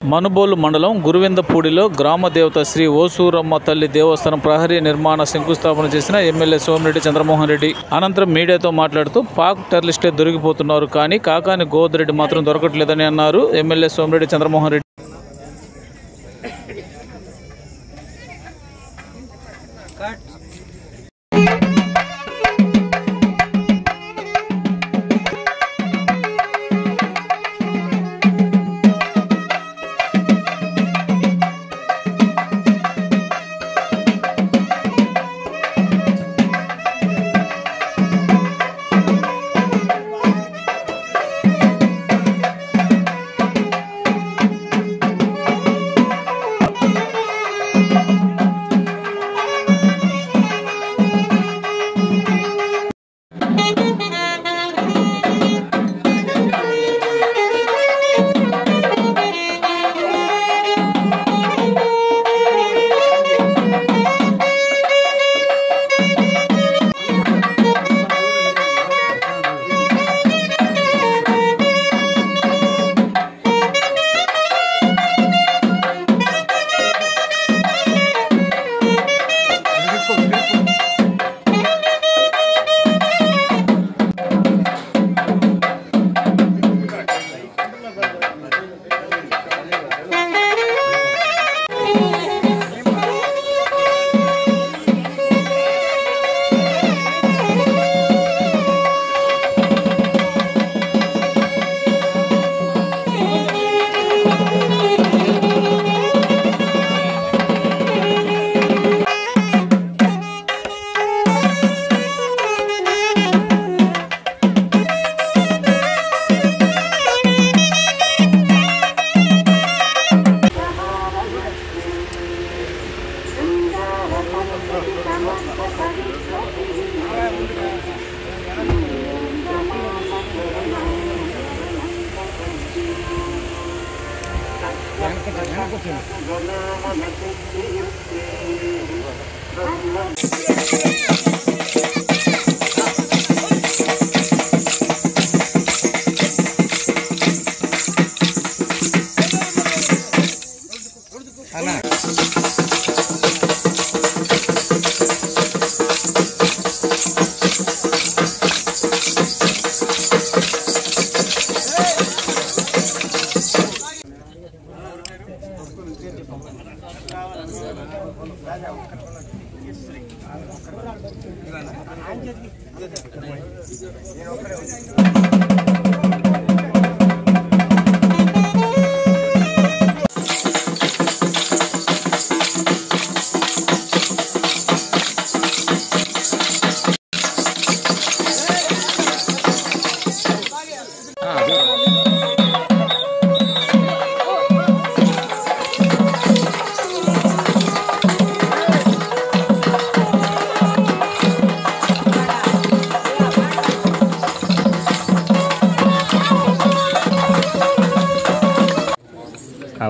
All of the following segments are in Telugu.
మనుబోలు మండలం గురువిందపూడిలో గ్రామ దేవత శ్రీ ఓసూరమ్మ తల్లి దేవస్థానం ప్రహరీ నిర్మాణ శంకుస్థాపన చేసిన ఎమ్మెల్యే సోమిరెడ్డి చంద్రమోహన్ రెడ్డి అనంతరం మీడియాతో మాట్లాడుతూ పాక్ టెర్రరిస్టులే దొరికిపోతున్నారు, కానీ కాకాని గోవర్ధన్ మాత్రం దొరకట్లేదని అన్నారు. ఎమ్మెల్యే సోమిరెడ్డి చంద్రమోహన్ రెడ్డి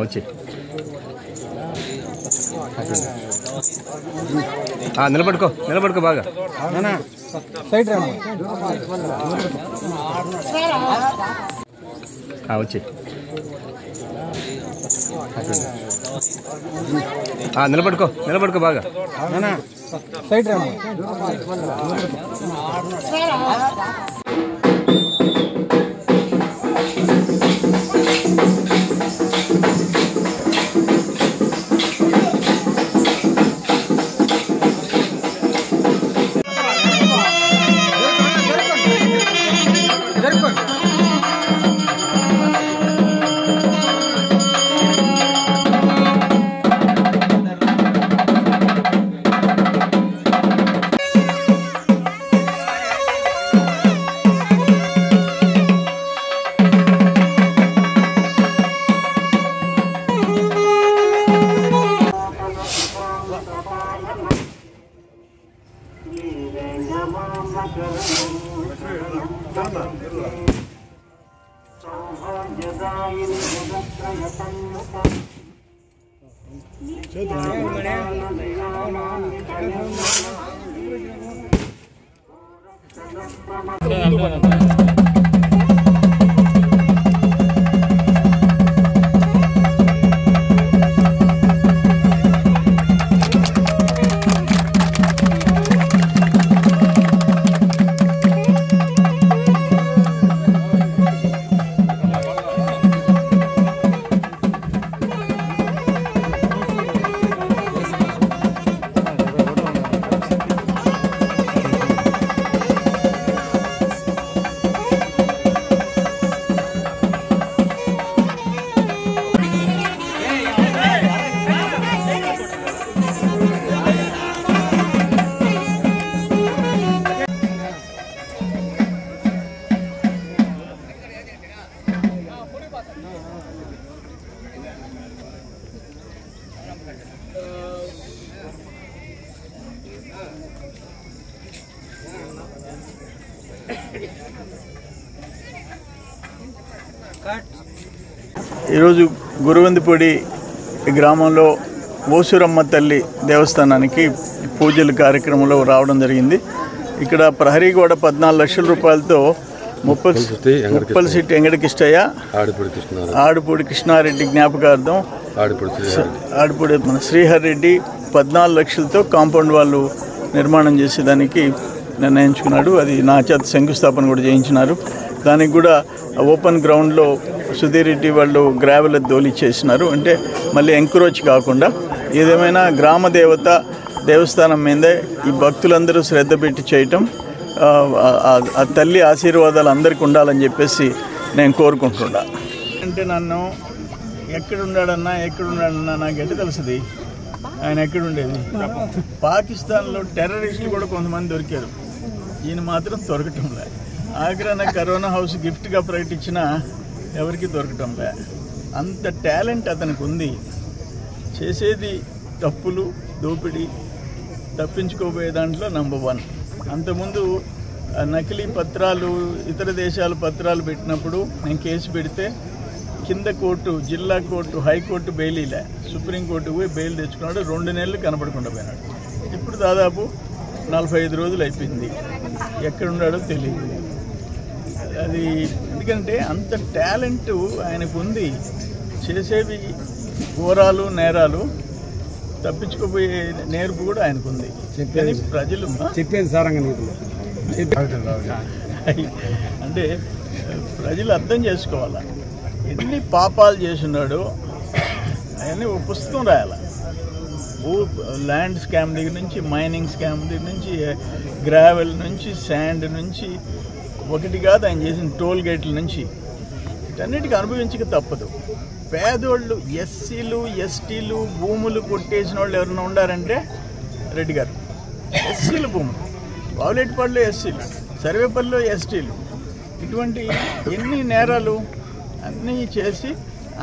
వచ్చి నిలబడుకో బాగా సైడ్ వచ్చి నిలబడుకో బాగా సైడ్ ఈరోజు గురువందిపూడి గ్రామంలో ఓసూరమ్మ తల్లి దేవస్థానానికి పూజల కార్యక్రమంలో రావడం జరిగింది. ఇక్కడ ప్రహరీ గోడ 14 లక్షల రూపాయలతో ముప్పలశెట్టి వెంకటకృష్ణయ్య, ఆడిపూడి కృష్ణారెడ్డి జ్ఞాపకార్థం ఆడిపూడి మన శ్రీహర్ రెడ్డి 14 లక్షలతో కాంపౌండ్ వాళ్ళు నిర్మాణం చేసేదానికి నిర్ణయించుకున్నాడు. అది నా చేత శంకుస్థాపన కూడా చేయించినారు. దానికి కూడా ఓపెన్ గ్రౌండ్లో సుధీర్ రెడ్డి వాళ్ళు గ్రావెల్ దోలి చేసినారు. అంటే మళ్ళీ ఎంక్రోచ్ కాకుండా ఏదేమైనా గ్రామ దేవత దేవస్థానం మీదే ఈ భక్తులందరూ శ్రద్ధ పెట్టి చేయటం, ఆ తల్లి ఆశీర్వాదాలు అందరికీ ఉండాలని చెప్పేసి నేను కోరుకుంటున్నా. అంటే నన్ను ఎక్కడున్నాడన్నా నాకు ఎట్లా తెలుస్తుంది ఆయన ఎక్కడుండేది? పాకిస్తాన్లో టెర్రరిస్టులు కూడా కొంతమంది దొరికారు, ఈయన మాత్రం దొరకటంలే. ఆగ్రాన కరోనా హౌస్ గిఫ్ట్గా ప్రకటించినా ఎవరికి దొరకటంలే. అంత టాలెంట్ అతనికి ఉంది. చేసేది తప్పులు, దోపిడీ, తప్పించుకోబోయే దాంట్లో నంబర్ 1. అంతకుముందు నకిలీ పత్రాలు, ఇతర దేశాల పత్రాలు పెట్టినప్పుడు నేను కేసు పెడితే కింద కోర్టు, జిల్లా కోర్టు, హైకోర్టు బెయిలీలే, సుప్రీంకోర్టు పోయి బెయిల్ తెచ్చుకున్నాడు. 2 నెలలు కనపడకుండా పోయినాడు. ఇప్పుడు దాదాపు 45 రోజులు అయిపోయింది. ఎక్కడున్నాడో తెలియదు. అది ఎందుకంటే అంత టాలెంట్ ఆయనకు ఉంది. చేసేవి ఘోరాలు, నేరాలు, తప్పించుకోబోయే నేర్పు కూడా ఆయనకు ఉంది. కానీ ప్రజలు చెప్పేది సారంగా నీతులు అంటే ప్రజలు అర్థం చేసుకోవాలా. ఎన్ని పాపాలు చేస్తున్నాడో అవన్నీ ఒక పుస్తకం రాయాలి. ల్యాండ్ స్కామ్ దగ్గర నుంచి, మైనింగ్ స్కామ్ దగ్గర నుంచి, గ్రావెల్ నుంచి, శాండ్ నుంచి, ఒకటి కాదు ఆయన చేసిన టోల్ గేట్ల నుంచి, వీటన్నిటికీ అనుభవించక తప్పదు. పేదోళ్ళు, ఎస్సీలు, ఎస్టీలు భూములు కొట్టేసిన వాళ్ళు ఎవరైనా ఉండారంటే రెడ్డి గారు. ఎస్సీల భూములు, బావులెట్టిపాడులో ఎస్సీలు, సర్వేపల్లిలో ఎస్టీలు, ఇటువంటి ఎన్ని నేరాలు అన్నీ చేసి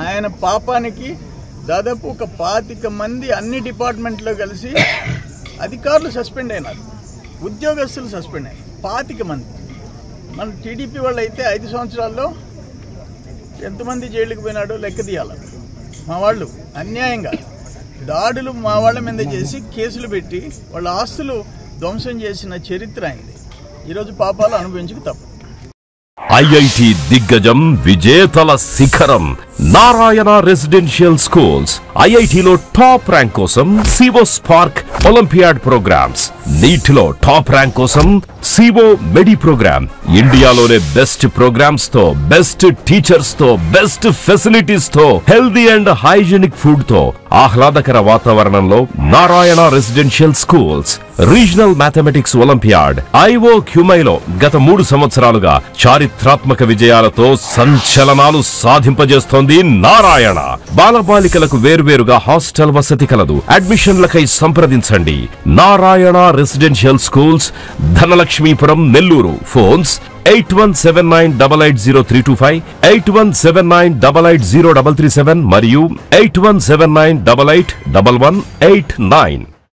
ఆయన పాపానికి దాదాపు ఒక 25 మంది అన్ని డిపార్ట్మెంట్లో కలిసి అధికారులు సస్పెండ్ అయినారు, ఉద్యోగస్తులు సస్పెండ్ అయినారు. 25 మంది. మన టీడీపీ వాళ్ళు అయితే 5 సంవత్సరాల్లో ఎంతమంది జైలుకి పోయినాడో లెక్క తీయాలి. మా వాళ్ళు అన్యాయంగా దాడులు మా వాళ్ళ మీద చేసి కేసులు పెట్టి వాళ్ళ ఆస్తులు ధ్వంసం చేసిన చరిత్ర అయింది. ఈరోజు పాపాలు అనుభవించక తప్పదు. ఐఐటి దిగ్గజం విజేతల శిఖరం నారాయణ రెసిడెన్షియల్ స్కూల్స్. ఐఐటిలో టాప్ ర్యాంక్ కోసం సివో స్పార్క్ ఒలింపియాడ్ ప్రోగ్రామ్స్, నీట్లో టాప్ ర్యాంక్ కోసం సివో మెడి ప్రోగ్రామ్. ఇండియాలోనే బెస్ట్ ప్రోగ్రామ్స్ తో, బెస్ట్ టీచర్స్ తో, బెస్ట్ ఫెసిలిటీస్ తో, హెల్దీ అండ్ హైజీనిక్ ఫుడ్ తో, ఆహ్లాదకర వాతావరణంలో Narayana residential schools. Regional mathematics olympiad ఐఓ క్యూమైలో గత 3 సంవత్సరాలుగా చారిత్రాత్మక విజయాలతో సంచలనాలు సాధింపజేస్తోంది నారాయణ. బాలబాలికలకు వేర్వేరుగా హాస్టల్ వసతి కలదు. అడ్మిషన్లకై సంప్రదించండి. Narayana residential schools, Dhanalakshmipuram, Nellore. Phones 8179880325, 8179880337 మరియు 8179881189.